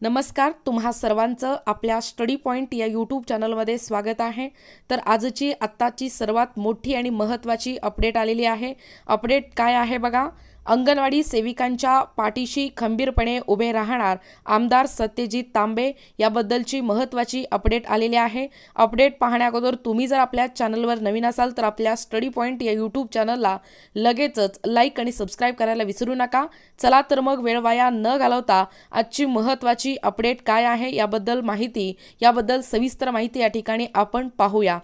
नमस्कार, तुम्हा सर्वांचं आपल्या स्टडी पॉइंट या यूट्यूब चॅनलमध्ये स्वागत आहे। तर आजची आत्ताची सर्वात मोठी आणि महत्त्वाची अपडेट आलेली आहे। अपडेट काय आहे बघा, अंगणवाडी सेविकांच्या पाठीशी खंबीरपणे उभे राहणार आमदार सत्यजित तांबे याबद्दलची महत्त्वाची अपडेट आलेली आहे। अपडेट पाहण्याअगोदर तुम्ही जर आपल्या चॅनलवर नवीन असाल तर आपल्या स्टडी पॉइंट या यूट्यूब चॅनलला लगेचच लाईक आणि सबस्क्राइब करायला विसरू नका। चला तर मग वेळ वाया न घालवता आजची महत्त्वाची अपडेट काय आहे याबद्दल सविस्तर माहिती या ठिकाणी आपण पाहूया।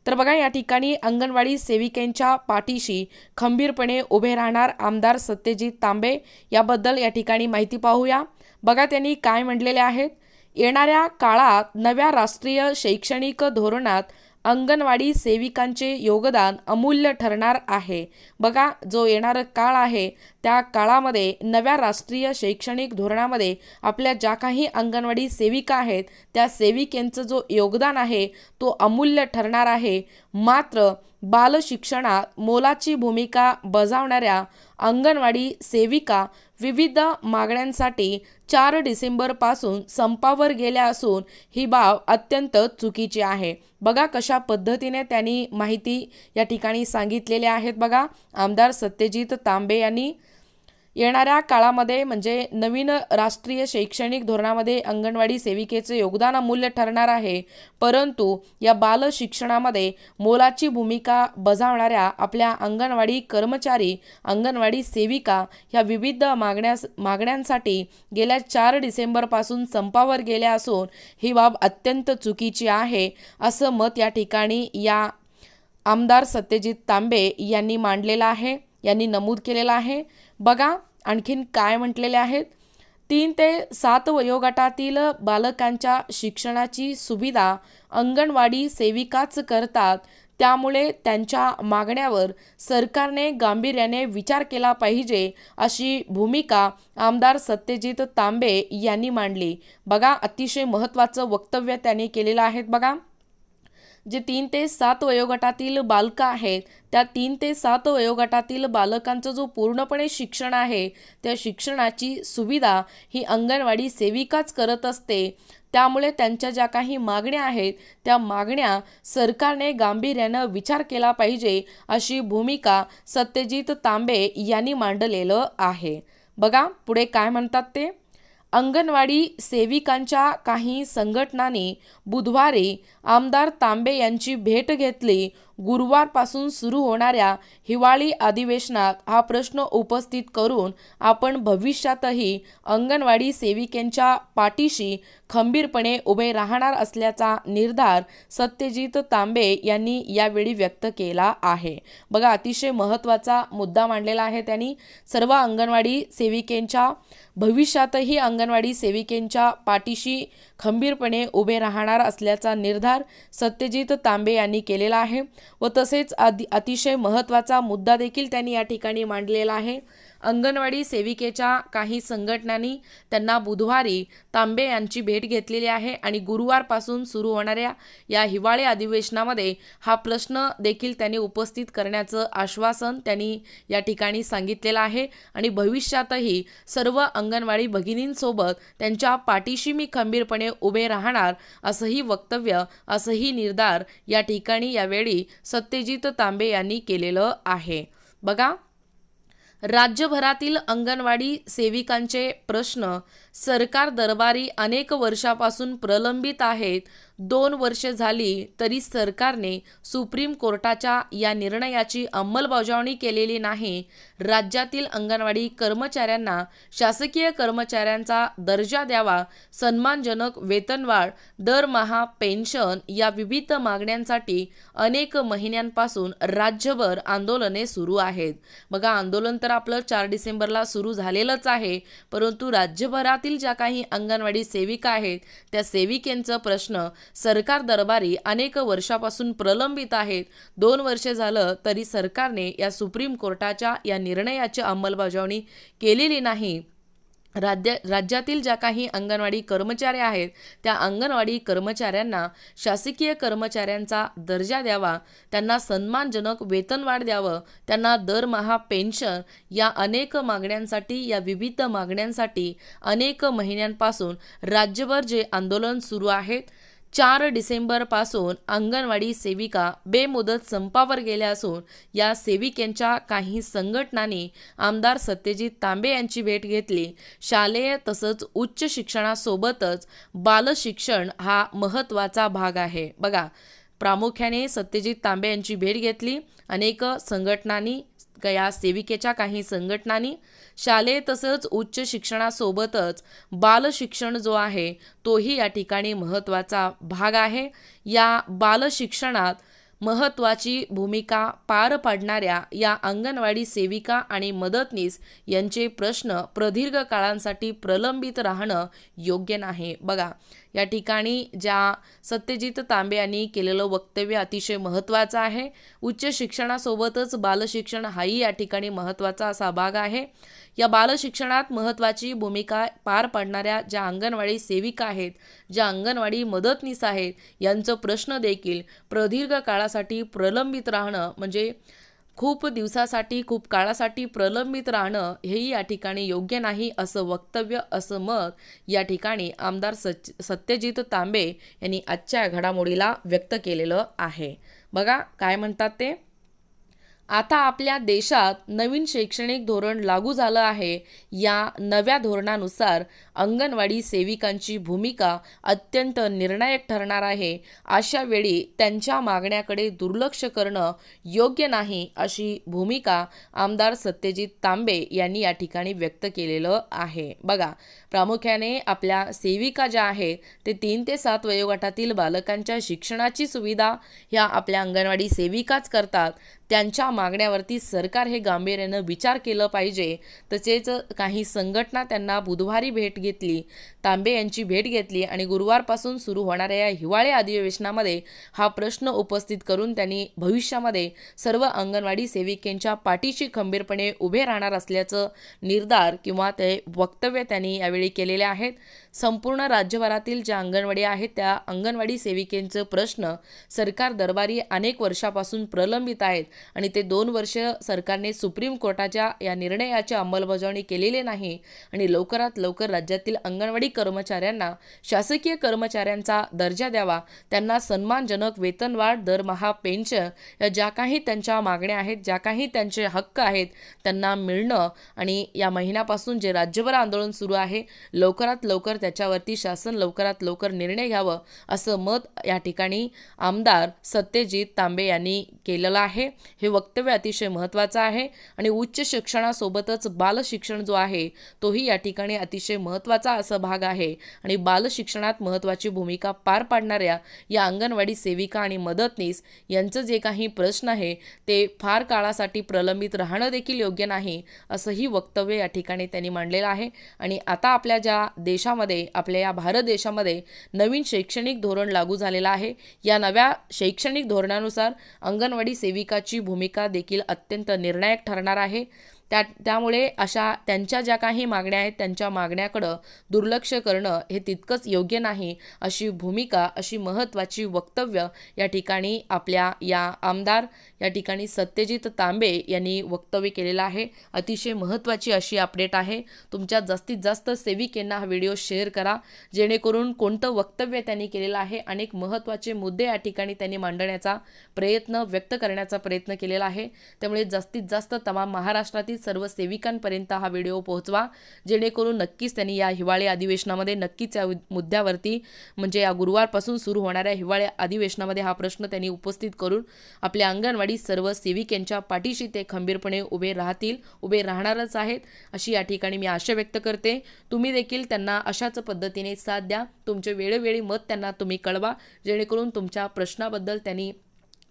तर बघा, या ठिकाणी अंगणवाडी सेविकांच्या पाठीशी खंबीरपणे उभे राहणार आमदार सत्यजित तांबे याबद्दल या ठिकाणी माहिती पाहूया। बघा, त्यांनी काय म्हटलेले आहेत। येणाऱ्या काळात नव्या राष्ट्रीय शैक्षणिक धोरणात अंगणवाडी सेविकांचे योगदान अमूल्य ठरणार आहे। बघा, जो येणारा काळ आहे त्या काळामध्ये नव्या राष्ट्रीय शैक्षणिक धोरणामध्ये आपल्या ज्या काही अंगणवाडी सेविका आहेत त्या सेविकांचं जो योगदान आहे तो अमूल्य ठरणार आहे। मात्र बालशिक्षणात मोलाची भूमिका बजावणाऱ्या अंगणवाडी सेविका विविध मागण्यांसाठी 4 डिसेंबरपासून संपावर गेल्या असून ही बाब अत्यंत चुकीची आहे। बघा कशा पद्धतीने त्यांनी माहिती या ठिकाणी सांगितलेली आहेत। बघा, आमदार सत्यजित तांबे यांनी येणाऱ्या काळामध्ये म्हणजे नवीन राष्ट्रीय शैक्षणिक धोरणामध्ये अंगणवाडी सेविकेचे योगदान अमूल्य ठरणार आहे, परंतु या बाल शिक्षणामध्ये मोलाची भूमिका बजावणाऱ्या आपल्या अंगणवाडी कर्मचारी अंगणवाडी सेविका ह्या विविध मागण्यांसाठी गेल्या 4 डिसेंबरपासून संपावर गेल्या असून ही बाब अत्यंत चुकीची आहे असं मत या ठिकाणी या आमदार सत्यजित तांबे यांनी मांडलेलं आहे, यांनी नमूद केलेलं आहे। बघा आणखीन काय म्हटलेले आहेत। 3 ते 7 वयोगटातील बालकांच्या शिक्षणाची सुविधा अंगणवाडी सेविकाच करतात, त्यामुळे त्यांच्या मागण्यावर सरकारने गांभीर्याने विचार केला पाहिजे अशी भूमिका आमदार सत्यजित तांबे यांनी मांडली। बघा, अतिशय महत्त्वाचं वक्तव्य त्यांनी केलेलं आहे। बघा, जे 3 ते 7 वयोगटातील बालक आहेत त्या 3 ते 7 वयोगटातील बालकांचं जो पूर्णपणे शिक्षण आहे त्या शिक्षणाची सुविधा ही अंगणवाडी सेविकाच करत असते, त्यामुळे त्यांच्या ज्या काही मागण्या आहेत त्या मागण्या सरकारने गांभीर्याने विचार केला पाहिजे अशी भूमिका सत्यजित तांबे यांनी मांडलेलं आहे। बघा पुढे काय म्हणतात ते, अंगणवाडी सेविकांच्या काही संघटनांनी बुधवारी आमदार तांबे यांची भेट घेतली। गुरुवारपासून सुरू होणाऱ्या हिवाळी अधिवेशनात हा प्रश्न उपस्थित करून आपण भविष्यातही अंगणवाडी सेविकांच्या पाठीशी खंबीरपणे उभे राहणार असल्याचा निर्धार सत्यजित तांबे यांनी यावेळी व्यक्त केला आहे। बघा, अतिशय महत्त्वाचा मुद्दा मांडलेला आहे त्यांनी। सर्व अंगणवाडी सेविकांच्या भविष्यातही अंगणवाडी सेविकांच्या पाठीशी खंबीरपणे उभे राहणार असल्याचा निर्धार सत्यजित तांबे यांनी केलेला आहे व तसेच अतिशय महत्त्वाचा मुद्दा देखील त्यांनी या ठिकाणी मांडलेला आहे। अंगणवाडी सेविकेच्या काही संघटनांनी त्यांना बुधवारी तांबे यांची भेट घेतलेली आहे आणि गुरुवारपासून सुरू होणाऱ्या या हिवाळी अधिवेशनामध्ये हा प्रश्न देखील त्यांनी उपस्थित करण्याचं आश्वासन त्यांनी या ठिकाणी सांगितलेलं आहे आणि भविष्यातही सर्व अंगणवाडी भगिनींसोबत त्यांच्या पाठीशी मी खंबीरपणे उभे राहणार असंही वक्तव्य असंही निर्धार या ठिकाणी यावेळी सत्यजित तांबे यांनी केलेलं आहे। बघा, राज्यभरातील अंगणवाडी सेविकांचे प्रश्न सरकार दरबारी अनेक वर्षापासून प्रलंबित आहेत। 2 वर्षे झाली तरी सरकारने सुप्रीम कोर्टाच्या या निर्णयाची अंमलबजावणी केलेली नाही। राज्यातील अंगणवाडी कर्मचाऱ्यांना शासकीय कर्मचाऱ्यांचा दर्जा द्यावा, सन्मानजनक वेतनवाढ, दरमहा पेन्शन या विविध मागण्यांसाठी अनेक महिन्यांपासून राज्यभर आंदोलने सुरू आहेत। बघा, आंदोलन तर आपलं 4 डिसेंबरला सुरू झालेलंच आहे, परंतु राज्यभरातील ज्या काही अंगणवाडी सेविका आहेत त्या सेविकांचा प्रश्न सरकार दरबारी अनेक वर्षापासून प्रलंबित आहेत। 2 वर्षे झालं तरी सरकारने या सुप्रीम कोर्टाच्या या निर्णयाची अंमलबजावणी केलेली नाही राज्यातील ज्या काही अंगणवाडी कर्मचारी आहेत त्या अंगणवाडी कर्मचाऱ्यांना शासकीय कर्मचाऱ्यांचा दर्जा द्यावा, त्यांना सन्मानजनक वेतनवाढ द्यावं, त्यांना दरमहा पेन्शन या अनेक मागण्यांसाठी, या विविध मागण्यांसाठी अनेक महिन्यांपासून राज्यभर जे आंदोलन सुरू आहेत, 4 डिसेंबरपासून अंगणवाडी सेविका बेमुदत संपावर गेल्या असून या सेविकांच्या काही संघटनांनी आमदार सत्यजित तांबे यांची भेट घेतली। शालेय तसंच उच्च शिक्षणासोबतच बालशिक्षण हा महत्त्वाचा भाग आहे। बघा, प्रामुख्याने सत्यजित तांबे यांची भेट घेतली अनेक संघटनांनी, या सेविकेच्या काही संघटनांनी। शालेय तसंच उच्च शिक्षणासोबतच बालशिक्षण जो आहे तोही या ठिकाणी महत्त्वाचा भाग आहे। या बालशिक्षणात महत्त्वाची भूमिका पार पाडणाऱ्या या अंगणवाडी सेविका आणि मदतनीस यांचे प्रश्न प्रदीर्घ काळांसाठी प्रलंबित राहणं योग्य नाही। बघा, या ठिकाणी ज्या सत्यजित तांबे यांनी केलेलं वक्तव्य अतिशय महत्त्वाचं आहे। उच्च शिक्षणासोबतच बालशिक्षण हाही या ठिकाणी महत्त्वाचा असा भाग आहे। या बालशिक्षणात महत्त्वाची भूमिका पार पाडणाऱ्या ज्या अंगणवाडी सेविका आहेत, ज्या अंगणवाडी मदतनीस आहेत, यांचं प्रश्न देखील प्रदीर्घ काळासाठी प्रलंबित राहणं, म्हणजे खूप दिवसासाठी, खूप काळासाठी प्रलंबित राहणं हेही या ठिकाणी योग्य नाही असं वक्तव्य, असं मत या ठिकाणी आमदार सत्यजित तांबे यांनी आजच्या घडामोडीला व्यक्त केलेलं आहे। बघा काय म्हणतात ते, आता आपल्या देशात नवीन शैक्षणिक धोरण लागू झालं आहे। या नव्या धोरणानुसार अंगणवाडी सेविकांची भूमिका अत्यंत निर्णायक ठरणार आहे। अशा वेळी त्यांच्या मागण्याकडे दुर्लक्ष करणं योग्य नाही अशी भूमिका आमदार सत्यजित तांबे यांनी या ठिकाणी व्यक्त केलेलं आहे। बघा, प्रामुख्याने आपल्या सेविका ज्या आहेत ते 3 ते 7 वयोगटातील बालकांच्या शिक्षणाची सुविधा ह्या आपल्या अंगणवाडी सेविकाच करतात। त्यांच्या मागण्यावरती सरकार हे गांभीर्यानं विचार केलं पाहिजे। तसेच काही संघटना त्यांना बुधवारी भेट घेतली, तांबे यांची भेट घेतली आणि गुरुवारपासून सुरू होणाऱ्या या हिवाळी अधिवेशनामध्ये हा प्रश्न उपस्थित करून त्यांनी भविष्यामध्ये सर्व अंगणवाडी सेविकांच्या पाठीशी खंबीरपणे उभे राहणार असल्याचं निर्धार किंवा ते वक्तव्य त्यांनी यावेळी केलेले आहेत। संपूर्ण राज्यभरातील ज्या अंगणवाडी आहेत त्या अंगणवाडी सेविकांचे प्रश्न सरकार दरबारी अनेक वर्षापासून प्रलंबित आहेत आणि ते 2 वर्ष सरकारने सुप्रीम कोर्टाच्या या निर्णयाची अंमलबजावणी केलेली नाही आणि लवकरात लवकर राज्यातील अंगणवाडी कर्मचाऱ्यांना शासकीय कर्मचाऱ्यांचा दर्जा द्यावा, त्यांना सन्मानजनक वेतनवाढ, दरमहा पेन्शन या ज्या काही त्यांच्या मागण्या आहेत, ज्या काही त्यांचे हक्क आहेत त्यांना मिळणं आणि या महिन्यापासून जे राज्यभर आंदोलन सुरू आहे लवकरात लवकर त्याच्यावरती शासन लवकरात लवकर निर्णय घ्यावं असं मत या ठिकाणी आमदार सत्यजित तांबे यांनी केलेलं आहे। हे वक्तव्य अतिशय महत्त्वाचं आहे आणि उच्च शिक्षणासोबतच बालशिक्षण जो आहे तोही या ठिकाणी अतिशय महत्त्वाचा असा भाग आहे आणि बालशिक्षणात महत्त्वाची भूमिका पार पाडणाऱ्या या अंगणवाडी सेविका आणि मदतनीस यांचं जे काही प्रश्न आहे ते फार काळासाठी प्रलंबित राहणं देखील योग्य नाही असंही वक्तव्य या ठिकाणी त्यांनी मांडलेलं आहे। आणि आता आपल्या ज्या देशामध्ये, आपल्या या भारत देशामध्ये नवीन शैक्षणिक धोरण लागू झालेलं आहे। या नव्या शैक्षणिक धोरणानुसार अंगणवाडी सेविकाची भूमिका देखील अत्यंत निर्णायक ठरणार आहे। त्यामुळे अशा त्यांच्या ज्या काही मागण्या आहेत त्यांच्या मागण्याकडे दुर्लक्ष करणं हे तितकंच योग्य नाही अशी भूमिका, अशी महत्त्वाची वक्तव्य या ठिकाणी आपल्या या आमदार या ठिकाणी सत्यजित तांबे यांनी वक्तव्य केलेलं आहे। अतिशय महत्त्वाची अशी अपडेट आहे। तुमच्या जास्तीत जास्त सेविकांना हा व्हिडिओ शेअर करा जेणेकरून कोणतं वक्तव्य त्यांनी केलेलं आहे, अनेक महत्त्वाचे मुद्दे या ठिकाणी त्यांनी मांडण्याचा प्रयत्न, व्यक्त करण्याचा प्रयत्न केलेला आहे। त्यामुळे जास्तीत जास्त तमाम महाराष्ट्रातील सर्व सेविकांपर्यंत हा व्हिडिओ पोहोचवा जेणेकरून नक्कीच त्यांनी या हिवाळी अधिवेशनामध्ये नक्कीच या मुद्द्यावरती, म्हणजे या गुरुवारपासून सुरू होणाऱ्या हिवाळी अधिवेशनामध्ये हा प्रश्न त्यांनी उपस्थित करून आपल्या अंगणवाडी सर्व सेविकांच्या पाठीशी ते खंबीरपणे उभे राहतील, उभे राहणारच आहेत अशी या ठिकाणी मी आशा व्यक्त करते। तुम्ही देखील त्यांना अशाच पद्धतीने साथ द्या, तुमचे वेळोवेळी मत त्यांना तुम्ही कळवा जेणेकरून तुमच्या प्रश्नाबद्दल त्यांनी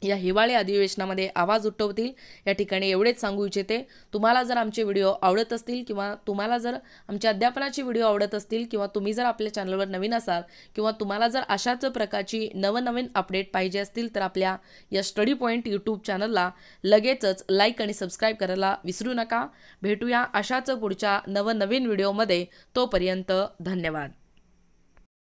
या हिवाळी अधिवेशनामध्ये आवाज उठवतील। या ठिकाणी एवढेच सांगू इच्छिते। तुम्हाला जर आमचे व्हिडिओ आवडत असतील किंवा तुम्हाला जर आमच्या अध्यापनाची व्हिडिओ आवडत असतील किंवा तुम्ही जर आपल्या चॅनलवर नवीन असाल किंवा तुम्हाला जर अशाच प्रकारची नवनवीन अपडेट पाहिजे असतील तर आपल्या या स्टडी पॉइंट यूट्यूब चॅनलला लगेचच लाईक आणि सबस्क्राईब करायला विसरू नका। भेटूया अशाच पुढच्या नवनवीन व्हिडिओमध्ये। तोपर्यंत धन्यवाद।